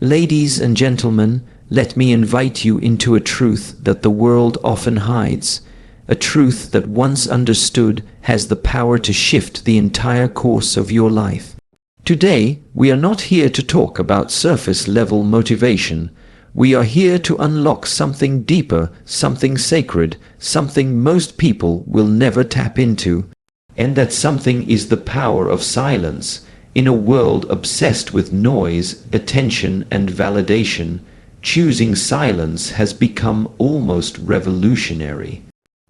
Ladies and gentlemen, let me invite you into a truth that the world often hides, a truth that once understood has the power to shift the entire course of your life. Today, we are not here to talk about surface-level motivation. We are here to unlock something deeper, something sacred, something most people will never tap into. And that something is the power of silence. In a world obsessed with noise, attention, and validation, choosing silence has become almost revolutionary.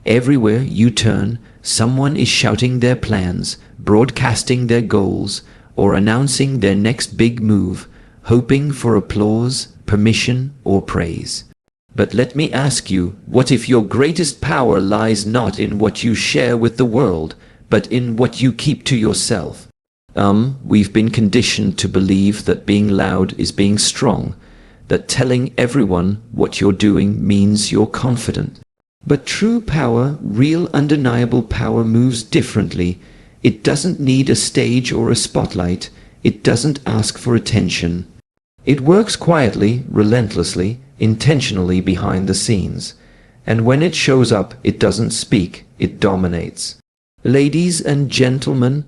Everywhere you turn, someone is shouting their plans, broadcasting their goals, or announcing their next big move, hoping for applause, permission, or praise. But let me ask you, what if your greatest power lies not in what you share with the world, but in what you keep to yourself? We've been conditioned to believe that being loud is being strong, that telling everyone what you're doing means you're confident. But true power, real undeniable power, moves differently. It doesn't need a stage or a spotlight. It doesn't ask for attention. It works quietly, relentlessly, intentionally behind the scenes. And when it shows up, it doesn't speak, it dominates. Ladies and gentlemen,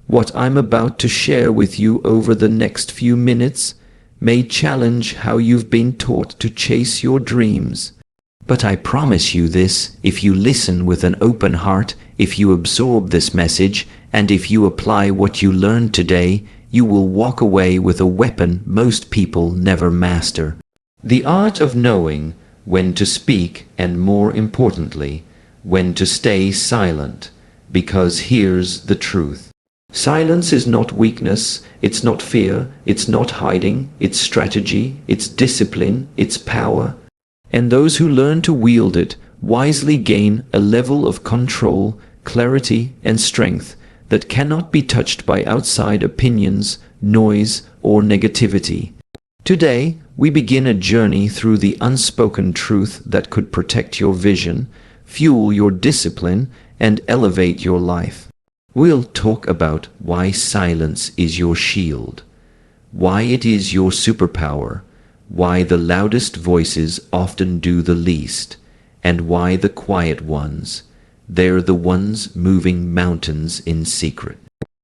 what I'm about to share with you over the next few minutes may challenge how you've been taught to chase your dreams. But I promise you this, if you listen with an open heart, if you absorb this message, and if you apply what you learned today, you will walk away with a weapon most people never master. The art of knowing when to speak, and more importantly, when to stay silent. Because here's the truth. Silence is not weakness, it's not fear, it's not hiding, it's strategy, it's discipline, it's power. And those who learn to wield it wisely gain a level of control, clarity, and strength that cannot be touched by outside opinions, noise, or negativity. Today, we begin a journey through the unspoken truth that could protect your vision, fuel your discipline, and elevate your life. We'll talk about why silence is your shield, why it is your superpower, why the loudest voices often do the least, and why the quiet ones, they're the ones moving mountains in secret.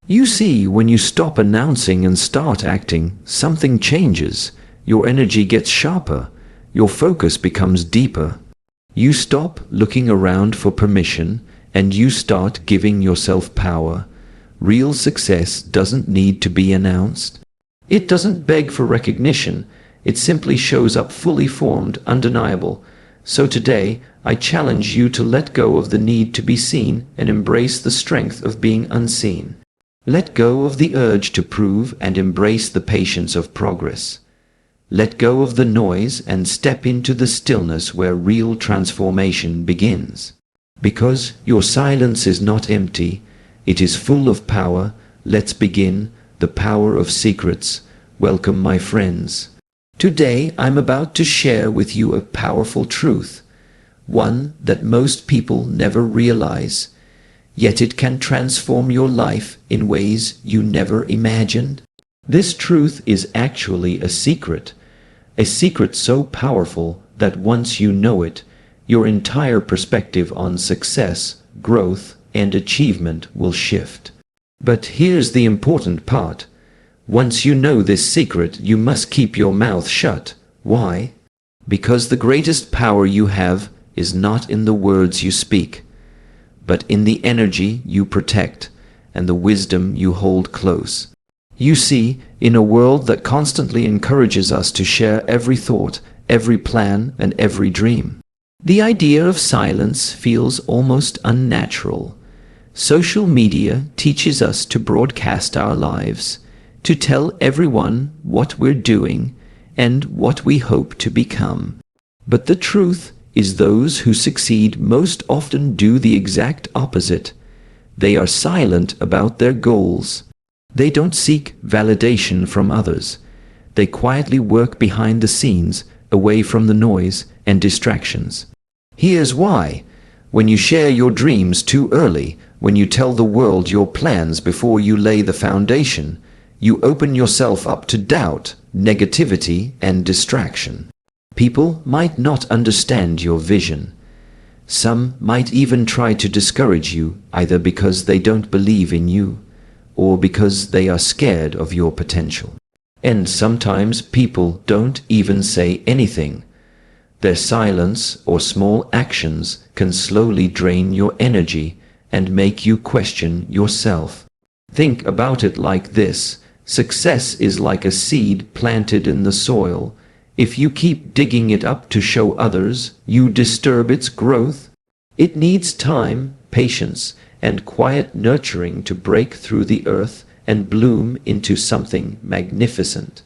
You see, when you stop announcing and start acting, something changes. Your energy gets sharper, your focus becomes deeper. You stop looking around for permission, and you start giving yourself power. Real success doesn't need to be announced. It doesn't beg for recognition. It simply shows up fully formed, undeniable. So today, I challenge you to let go of the need to be seen and embrace the strength of being unseen. Let go of the urge to prove and embrace the patience of progress. Let go of the noise and step into the stillness where real transformation begins. Because your silence is not empty, it is full of power. Let's begin. The power of secrets. Welcome, my friends. Today, I'm about to share with you a powerful truth, one that most people never realize, yet it can transform your life in ways you never imagined. This truth is actually a secret so powerful that once you know it, your entire perspective on success, growth, and achievement will shift. But here's the important part. Once you know this secret, you must keep your mouth shut. Why? Because the greatest power you have is not in the words you speak, but in the energy you protect and the wisdom you hold close. You see, in a world that constantly encourages us to share every thought, every plan, and every dream, the idea of silence feels almost unnatural. Social media teaches us to broadcast our lives, to tell everyone what we're doing and what we hope to become. But the truth is, those who succeed most often do the exact opposite. They are silent about their goals. They don't seek validation from others. They quietly work behind the scenes, away from the noise and distractions. Here's why. When you share your dreams too early, when you tell the world your plans before you lay the foundation, you open yourself up to doubt, negativity, and distraction. People might not understand your vision. Some might even try to discourage you, either because they don't believe in you, or because they are scared of your potential. And sometimes people don't even say anything. Their silence or small actions can slowly drain your energy and make you question yourself. Think about it like this. Success is like a seed planted in the soil. If you keep digging it up to show others, you disturb its growth. It needs time, patience, and quiet nurturing to break through the earth and bloom into something magnificent.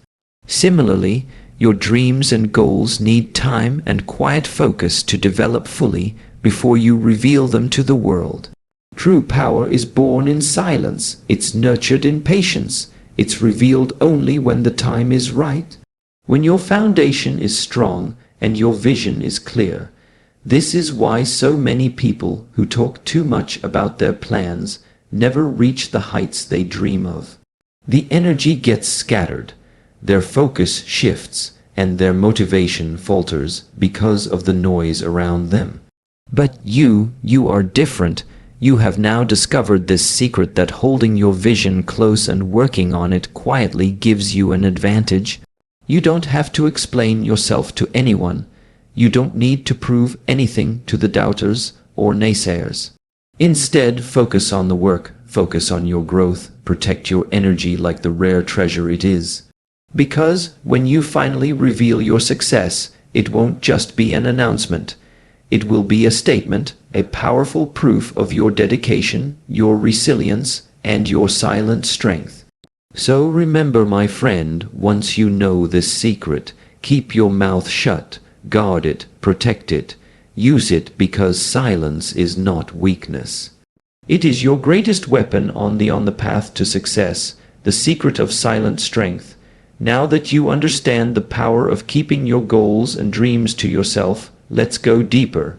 Similarly, your dreams and goals need time and quiet focus to develop fully before you reveal them to the world. True power is born in silence. It's nurtured in patience. It's revealed only when the time is right. When your foundation is strong and your vision is clear. This is why so many people who talk too much about their plans never reach the heights they dream of. The energy gets scattered, their focus shifts, and their motivation falters because of the noise around them. But you are different. You have now discovered this secret that holding your vision close and working on it quietly gives you an advantage. You don't have to explain yourself to anyone. You don't need to prove anything to the doubters or naysayers. Instead, focus on the work, focus on your growth, protect your energy like the rare treasure it is. Because when you finally reveal your success, it won't just be an announcement. It will be a statement, a powerful proof of your dedication, your resilience, and your silent strength. So remember, my friend, once you know this secret, keep your mouth shut, guard it, protect it, use it, because silence is not weakness. It is your greatest weapon on the path to success, the secret of silent strength. Now that you understand the power of keeping your goals and dreams to yourself, let's go deeper.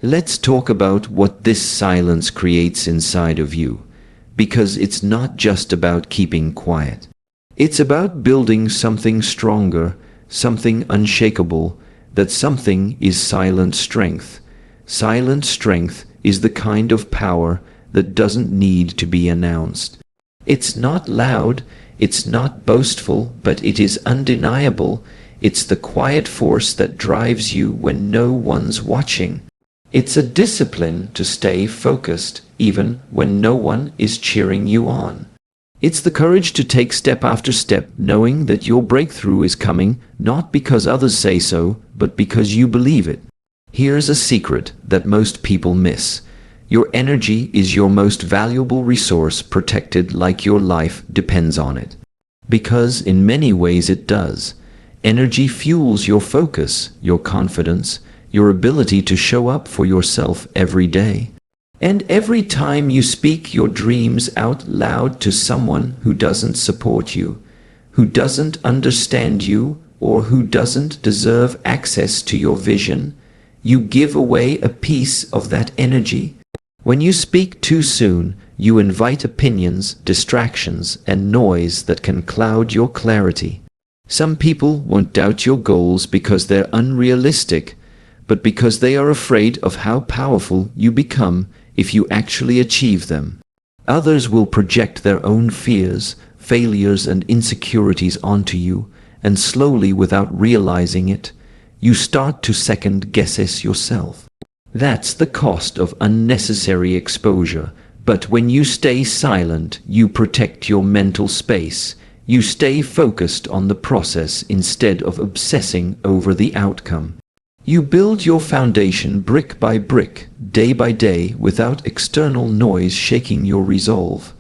Let's talk about what this silence creates inside of you, because it's not just about keeping quiet. It's about building something stronger, something unshakable. That something is silent strength. Silent strength is the kind of power that doesn't need to be announced. It's not loud, it's not boastful, but it is undeniable. It's the quiet force that drives you when no one's watching. It's a discipline to stay focused, even when no one is cheering you on. It's the courage to take step after step, knowing that your breakthrough is coming, not because others say so, but because you believe it. Here's a secret that most people miss. Your energy is your most valuable resource, protected like your life depends on it. Because in many ways it does. Energy fuels your focus, your confidence, your ability to show up for yourself every day. And every time you speak your dreams out loud to someone who doesn't support you, who doesn't understand you, or who doesn't deserve access to your vision, you give away a piece of that energy. When you speak too soon, you invite opinions, distractions, and noise that can cloud your clarity. Some people won't doubt your goals because they're unrealistic, but because they are afraid of how powerful you become if you actually achieve them. Others will project their own fears, failures, and insecurities onto you, and slowly, without realizing it, you start to second-guess yourself. That's the cost of unnecessary exposure. But when you stay silent, you protect your mental space. You stay focused on the process instead of obsessing over the outcome. You build your foundation brick by brick, day by day, without external noise shaking your resolve.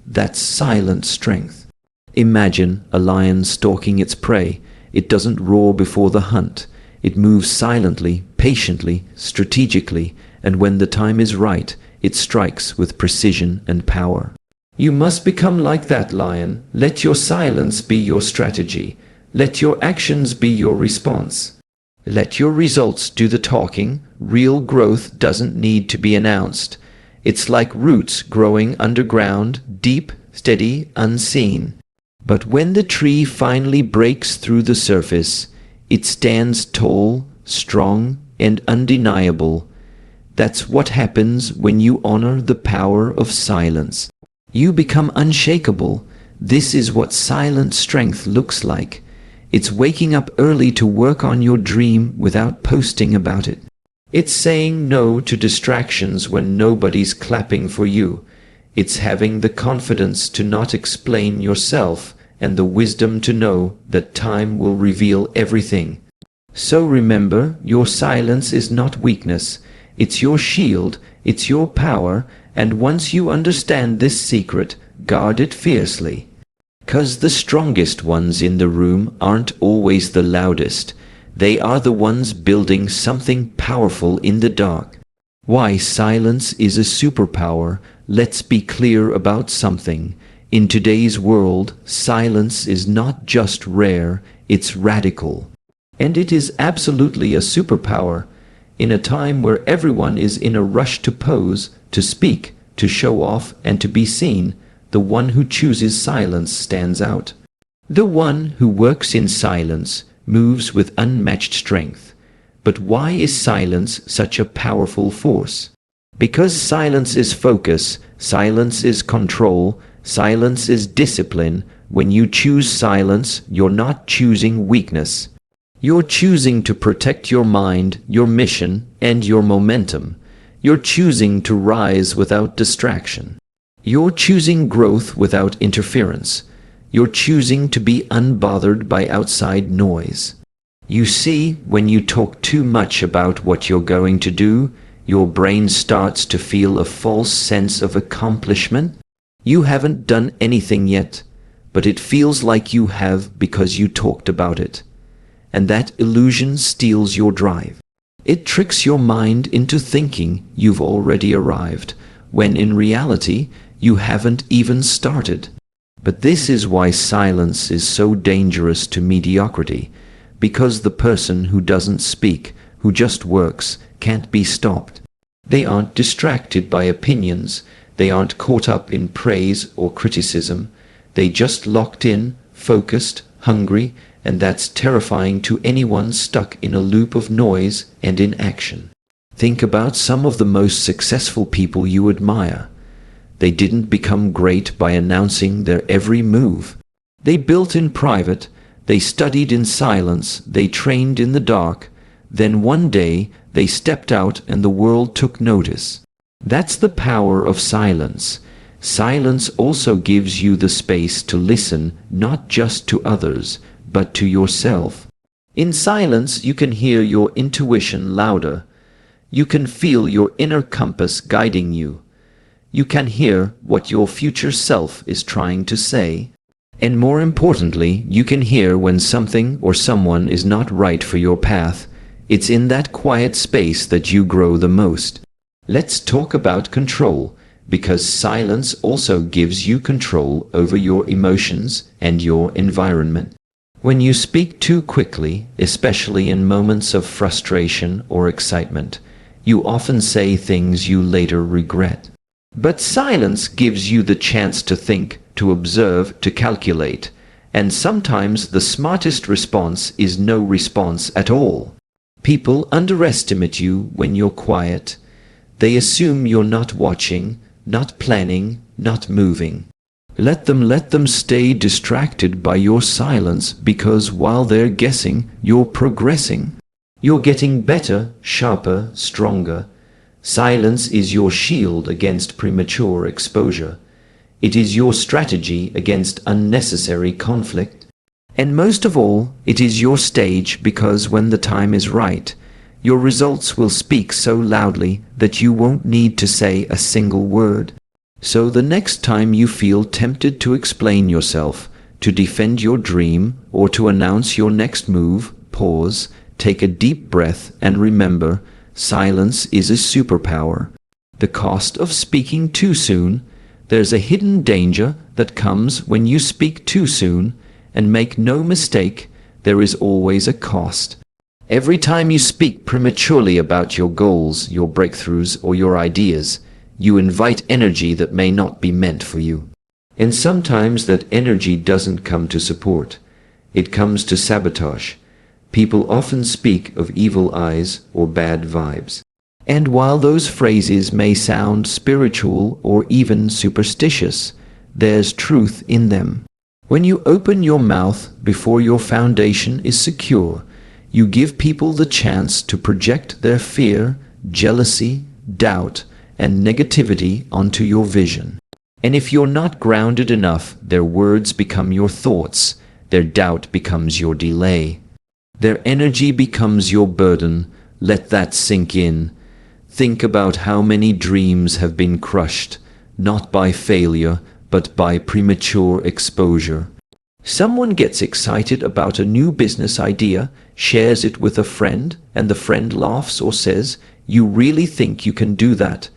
That's silent strength. Imagine a lion stalking its prey. It doesn't roar before the hunt. It moves silently, patiently, strategically, and when the time is right, it strikes with precision and power. You must become like that lion. Let your silence be your strategy. Let your actions be your response. Let your results do the talking. Real growth doesn't need to be announced. It's like roots growing underground, deep, steady, unseen. But when the tree finally breaks through the surface, it stands tall, strong, and undeniable. That's what happens when you honor the power of silence. You become unshakable. This is what silent strength looks like. It's waking up early to work on your dream without posting about it. It's saying no to distractions when nobody's clapping for you. It's having the confidence to not explain yourself and the wisdom to know that time will reveal everything. So remember, your silence is not weakness. It's your shield, it's your power, and once you understand this secret, guard it fiercely. 'Cause the strongest ones in the room aren't always the loudest. They are the ones building something powerful in the dark. Why silence is a superpower. Let's be clear about something. In today's world, silence is not just rare, it's radical. And it is absolutely a superpower. In a time where everyone is in a rush to pose, to speak, to show off, and to be seen, the one who chooses silence stands out. The one who works in silence moves with unmatched strength. But why is silence such a powerful force? Because silence is focus, silence is control, silence is discipline. When you choose silence, you're not choosing weakness. You're choosing to protect your mind, your mission, and your momentum. You're choosing to rise without distraction. You're choosing growth without interference. You're choosing to be unbothered by outside noise. You see, when you talk too much about what you're going to do, your brain starts to feel a false sense of accomplishment. You haven't done anything yet, but it feels like you have because you talked about it. And that illusion steals your drive. It tricks your mind into thinking you've already arrived, when in reality, you haven't even started. But this is why silence is so dangerous to mediocrity, because the person who doesn't speak, who just works, can't be stopped. They aren't distracted by opinions, they aren't caught up in praise or criticism, they just locked in, focused, hungry, and that's terrifying to anyone stuck in a loop of noise and inaction. Think about some of the most successful people you admire. They didn't become great by announcing their every move. They built in private, they studied in silence, they trained in the dark. Then one day, they stepped out and the world took notice. That's the power of silence. Silence also gives you the space to listen, not just to others, but to yourself. In silence, you can hear your intuition louder. You can feel your inner compass guiding you. You can hear what your future self is trying to say. And more importantly, you can hear when something or someone is not right for your path. It's in that quiet space that you grow the most. Let's talk about control, because silence also gives you control over your emotions and your environment. When you speak too quickly, especially in moments of frustration or excitement, you often say things you later regret. But silence gives you the chance to think, to observe, to calculate, and sometimes the smartest response is no response at all. People underestimate you when you're quiet. They assume you're not watching, not planning, not moving. Let them stay distracted by your silence, because while they're guessing, you're progressing. You're getting better, sharper, stronger. Silence is your shield against premature exposure. It is your strategy against unnecessary conflict. And most of all, it is your stage, because when the time is right, your results will speak so loudly that you won't need to say a single word. So the next time you feel tempted to explain yourself, to defend your dream, or to announce your next move, pause, take a deep breath, and remember, silence is a superpower. The cost of speaking too soon. There's a hidden danger that comes when you speak too soon, and make no mistake, there is always a cost. Every time you speak prematurely about your goals, your breakthroughs, or your ideas, you invite energy that may not be meant for you. And sometimes that energy doesn't come to support. It comes to sabotage. People often speak of evil eyes or bad vibes. And while those phrases may sound spiritual or even superstitious, there's truth in them. When you open your mouth before your foundation is secure, you give people the chance to project their fear, jealousy, doubt, and negativity onto your vision. And if you're not grounded enough, their words become your thoughts, their doubt becomes your delay. Their energy becomes your burden. Let that sink in. Think about how many dreams have been crushed, not by failure, but by premature exposure. Someone gets excited about a new business idea, shares it with a friend, and the friend laughs or says, "You really think you can do that?"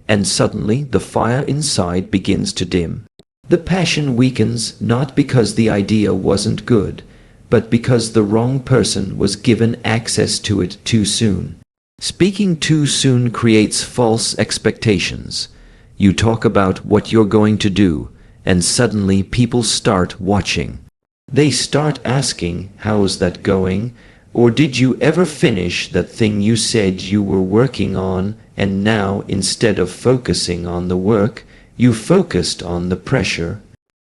And suddenly the fire inside begins to dim. The passion weakens not because the idea wasn't good, but because the wrong person was given access to it too soon. Speaking too soon creates false expectations. You talk about what you're going to do, and suddenly people start watching. They start asking, "How's that going?" Or "Did you ever finish that thing you said you were working on?" And now, instead of focusing on the work, you focused on the pressure.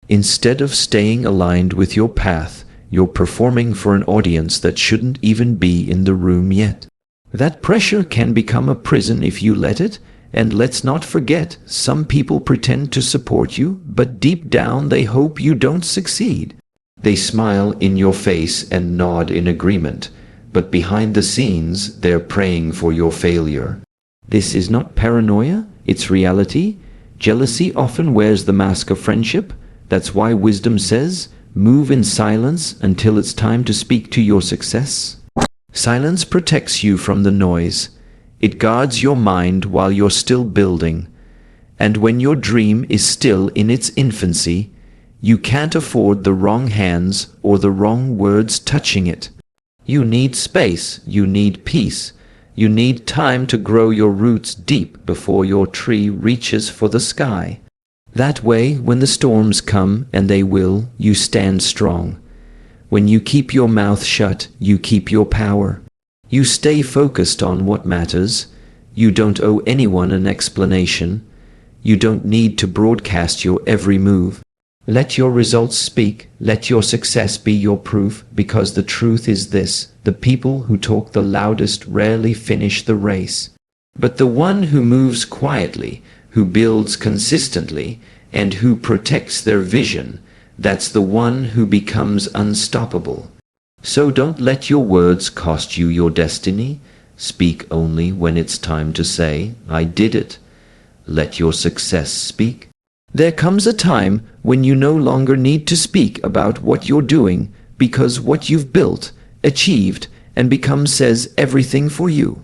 Instead of staying aligned with your path, you're performing for an audience that shouldn't even be in the room yet. That pressure can become a prison if you let it. And let's not forget, some people pretend to support you, but deep down they hope you don't succeed. They smile in your face and nod in agreement, but behind the scenes they're praying for your failure. This is not paranoia, it's reality. Jealousy often wears the mask of friendship. That's why wisdom says, move in silence until it's time to speak to your success. Silence protects you from the noise. It guards your mind while you're still building. And when your dream is still in its infancy, you can't afford the wrong hands or the wrong words touching it. You need space, you need peace, you need time to grow your roots deep before your tree reaches for the sky. That way, when the storms come, and they will, you stand strong. When you keep your mouth shut, you keep your power. You stay focused on what matters. You don't owe anyone an explanation. You don't need to broadcast your every move. Let your results speak. Let your success be your proof, because the truth is this: the people who talk the loudest rarely finish the race. But the one who moves quietly, who builds consistently, and who protects their vision, that's the one who becomes unstoppable. So don't let your words cost you your destiny. Speak only when it's time to say, "I did it." Let your success speak. There comes a time when you no longer need to speak about what you're doing, because what you've built, achieved, and become says everything for you.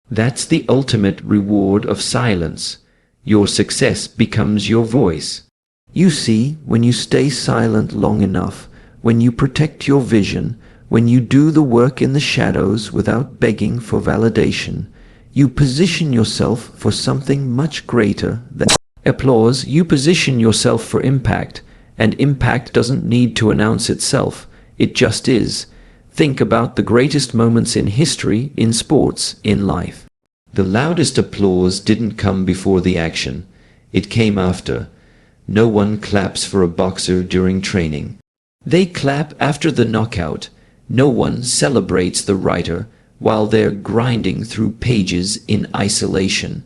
That's the ultimate reward of silence. Your success becomes your voice. You see, when you stay silent long enough, when you protect your vision, when you do the work in the shadows without begging for validation, you position yourself for something much greater than applause. You position yourself for impact, and impact doesn't need to announce itself. It just is. Think about the greatest moments in history, in sports, in life. The loudest applause didn't come before the action. It came after. No one claps for a boxer during training. They clap after the knockout. No one celebrates the writer while they're grinding through pages in isolation.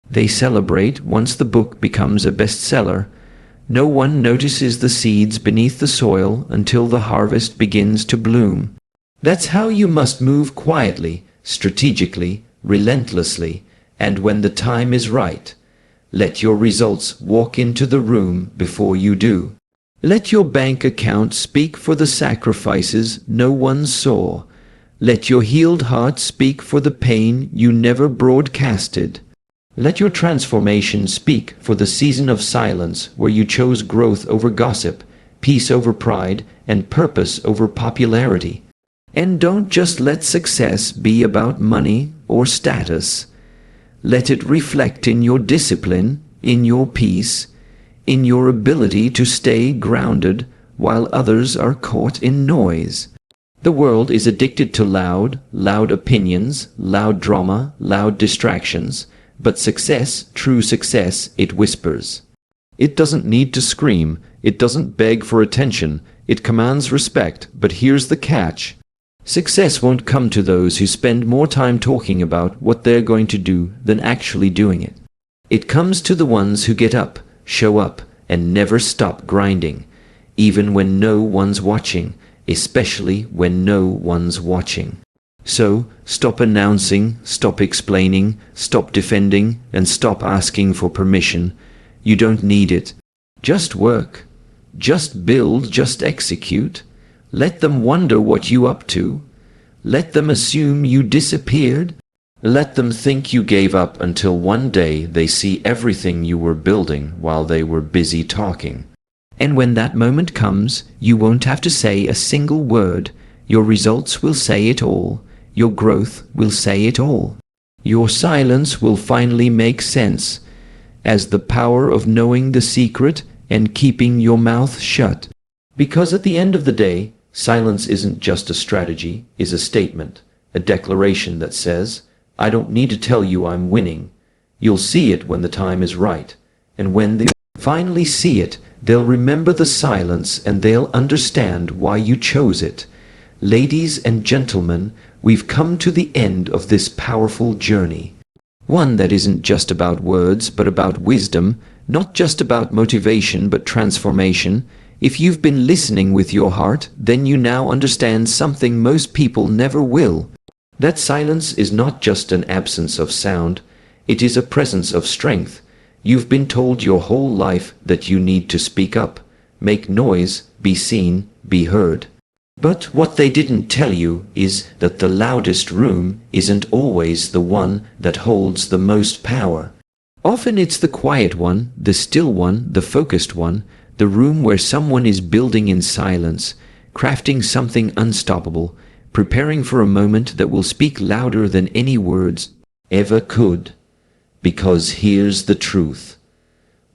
They celebrate once the book becomes a bestseller. No one notices the seeds beneath the soil until the harvest begins to bloom. That's how you must move: quietly, strategically, relentlessly, and when the time is right. Let your results walk into the room before you do. Let your bank account speak for the sacrifices no one saw. Let your healed heart speak for the pain you never broadcasted. Let your transformation speak for the season of silence where you chose growth over gossip, peace over pride, and purpose over popularity. And don't just let success be about money or status. Let it reflect in your discipline, in your peace, in your ability to stay grounded while others are caught in noise. The world is addicted to loud opinions, loud drama, loud distractions, but success, true success, it whispers. It doesn't need to scream, it doesn't beg for attention, it commands respect, but here's the catch. Success won't come to those who spend more time talking about what they're going to do than actually doing it. It comes to the ones who get up, show up, and never stop grinding, even when no one's watching, especially when no one's watching. So, stop announcing, stop explaining, stop defending, and stop asking for permission. You don't need it. Just work. Just build, just execute. Let them wonder what you up to. Let them assume you disappeared. Let them think you gave up until one day they see everything you were building while they were busy talking. And when that moment comes, you won't have to say a single word. Your results will say it all. Your growth will say it all. Your silence will finally make sense as the power of knowing the secret and keeping your mouth shut. Because at the end of the day, silence isn't just a strategy, it's a statement, a declaration that says, I don't need to tell you I'm winning. You'll see it when the time is right. And when they finally see it, they'll remember the silence and they'll understand why you chose it. Ladies and gentlemen, we've come to the end of this powerful journey. One that isn't just about words, but about wisdom, not just about motivation, but transformation. If you've been listening with your heart, then you now understand something most people never will. That silence is not just an absence of sound, it is a presence of strength. You've been told your whole life that you need to speak up, make noise, be seen, be heard. But what they didn't tell you is that the loudest room isn't always the one that holds the most power. Often it's the quiet one, the still one, the focused one, the room where someone is building in silence, crafting something unstoppable, preparing for a moment that will speak louder than any words ever could. Because here's the truth.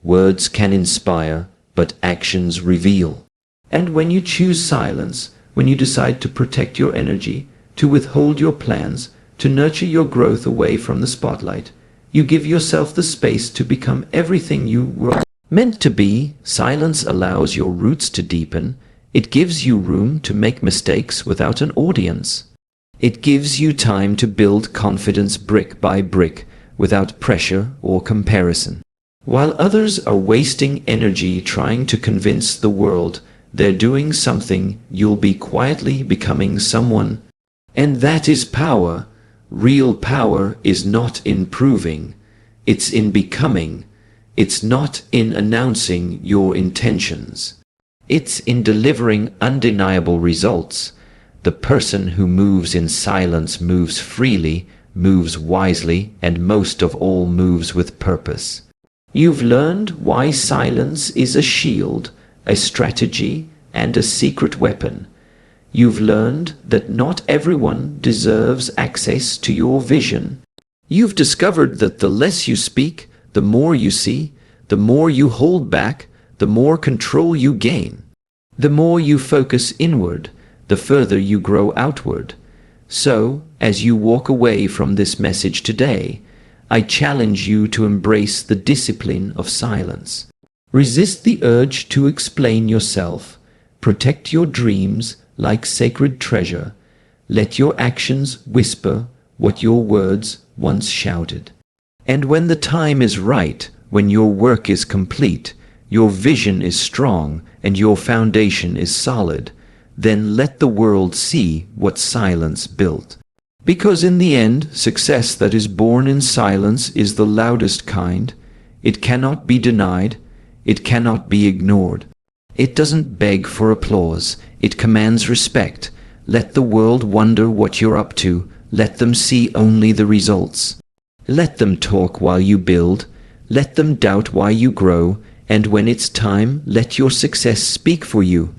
Words can inspire, but actions reveal. And when you choose silence, when you decide to protect your energy, to withhold your plans, to nurture your growth away from the spotlight, you give yourself the space to become everything you were meant to be. Silence allows your roots to deepen. It gives you room to make mistakes without an audience. It gives you time to build confidence brick by brick without pressure or comparison. While others are wasting energy trying to convince the world they're doing something, you'll be quietly becoming someone. And that is power. Real power is not in proving, it's in becoming. It's not in announcing your intentions. It's in delivering undeniable results. The person who moves in silence moves freely, moves wisely, and most of all moves with purpose. You've learned why silence is a shield, a strategy, and a secret weapon. You've learned that not everyone deserves access to your vision. You've discovered that the less you speak, the more you see, the more you hold back, the more control you gain. The more you focus inward, the further you grow outward. So, as you walk away from this message today, I challenge you to embrace the discipline of silence. Resist the urge to explain yourself. Protect your dreams like sacred treasure. Let your actions whisper what your words once shouted. And when the time is right, when your work is complete, your vision is strong, and your foundation is solid, then let the world see what silence built. Because in the end, success that is born in silence is the loudest kind. It cannot be denied. It cannot be ignored. It doesn't beg for applause. It commands respect. Let the world wonder what you're up to. Let them see only the results. Let them talk while you build. Let them doubt why you grow. And when it's time, let your success speak for you.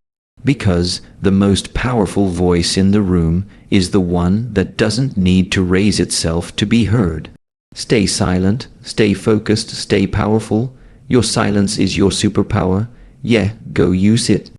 Because the most powerful voice in the room is the one that doesn't need to raise itself to be heard. Stay silent, stay focused, stay powerful. Your silence is your superpower. Yeah, go use it.